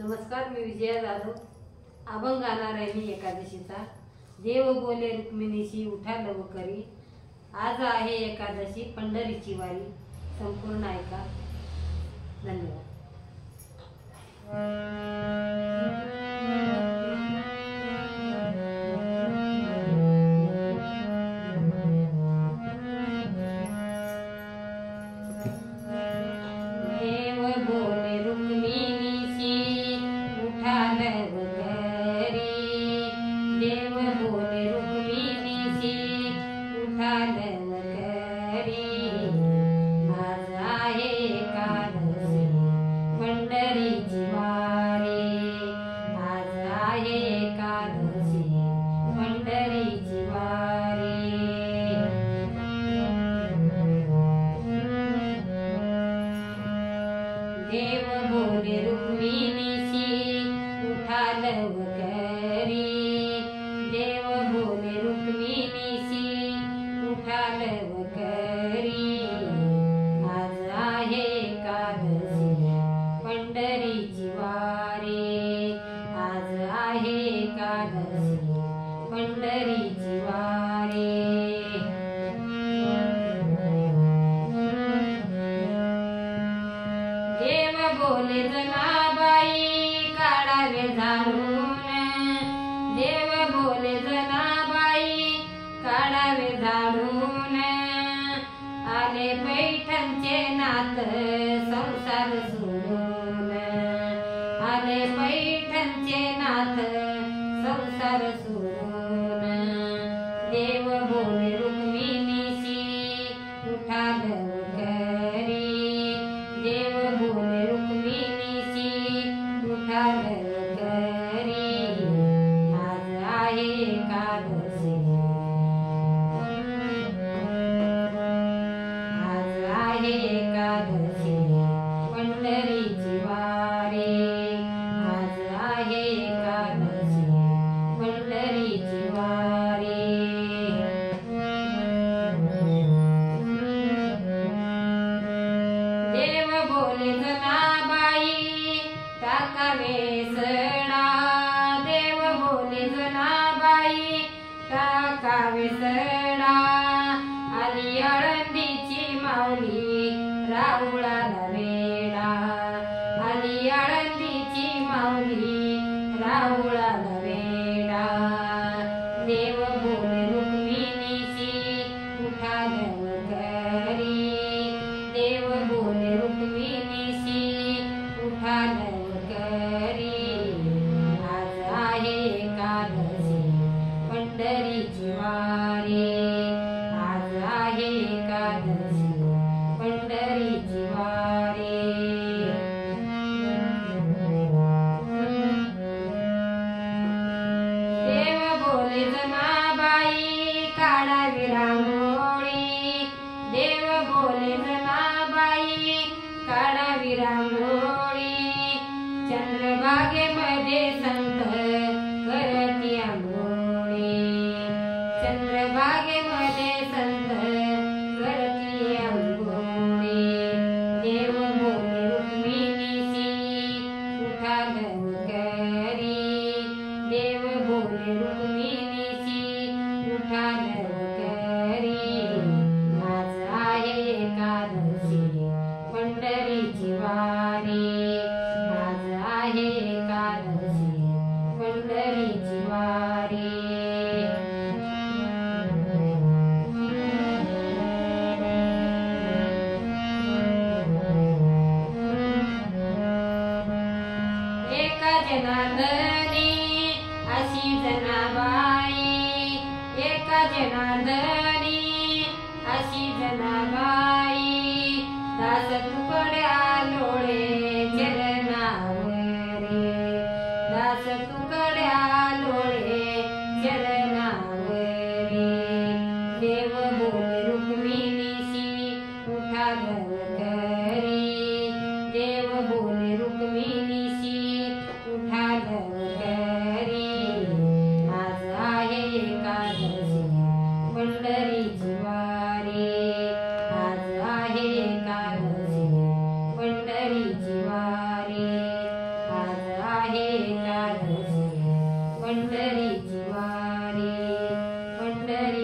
नमस्कार, मी विजया जाधव. अभंग गाणार आहे मी एकादशीचा. देव बोले रुक्मिणीशी उठा लवकरी, आज आहे एकादशी पंढरीची वारी. संपूर्ण ऐका. धन्यवाद. देव बोले रुक्मिणीशी उठा लवकरी, देव बोले रुक्मिणीशी उठा लवकरी, आज आहे एकादशी पंढरीची वारी, आज आहे एकादशी पंढरीची वारी. देव बोले रुक्मिणीशी उठा लवकरी, देव बोले रुक्मिणीशी उठा लवकरी, आज आहे एकादशी पंढरीची वारी, आज आहे एकादशी पंढरीची वारी. देव बोले जनाबाई काढावे झाडून, देव बोले जनाबाई काढावे झाडून, आले पैठणचे नाथ संसार सोडून, आले पैठणचे नाथ संसार सोडून. देव बोले रुक्मिणीशी उठा लवकरी, देव बोले रुक्मिणीशी उठा लवकरी, आज आहे एकादशी, आज आहे एकादशी पंढरीची वारी, आज आहे एकादशी पंढरीची वारी. देव बोले जनाबाई टाकावे सडा, देव बोले जनाबाई टाकावे सडा, आली आळंदीची माऊली राऊळाला वेडा, आली आळंदीची माऊली राऊळाला वेडा. देव बोले रुक्मिणीशी उठा लवकरी, देव बोले रुक्मिणीशी उठा लवकरी, आज आहे एकादशी पंढरीची वारी, आज आहे एकादशी पंढरीची वारी. देव बोले जनाबाई काढावी रांगोळी, देव बोले जनाबाई काढावी रांगोळी, चंद्रभागेमध्ये संत करती आंघोळी, चंद्रभागेमध्ये संत करती आंघोळी. देव बोले रुक्मिणीशी उठा लवकरी, देव बोले रुक्मिणीशी उठा लवकरी, आज आहे एकादशी पंढरीची वारी, आज आहे एकादशी पंढरीची वारी. एका जनार्दनी अशी जनाबाई, एका जनार्दनी अशी जनाबाई, दास तुकड्या लोळे चरणावरी, दास तुकड्या लोळे चरणावरी. देव बोले रुक्मिणीशी उठा लवकरी, देव बोले रुक्मिणीशी उठा लवकरी, आज आहे एकादशी पंढरीची वारी, आज आहे एकादशी पंढरीची वारी, आज पंढरी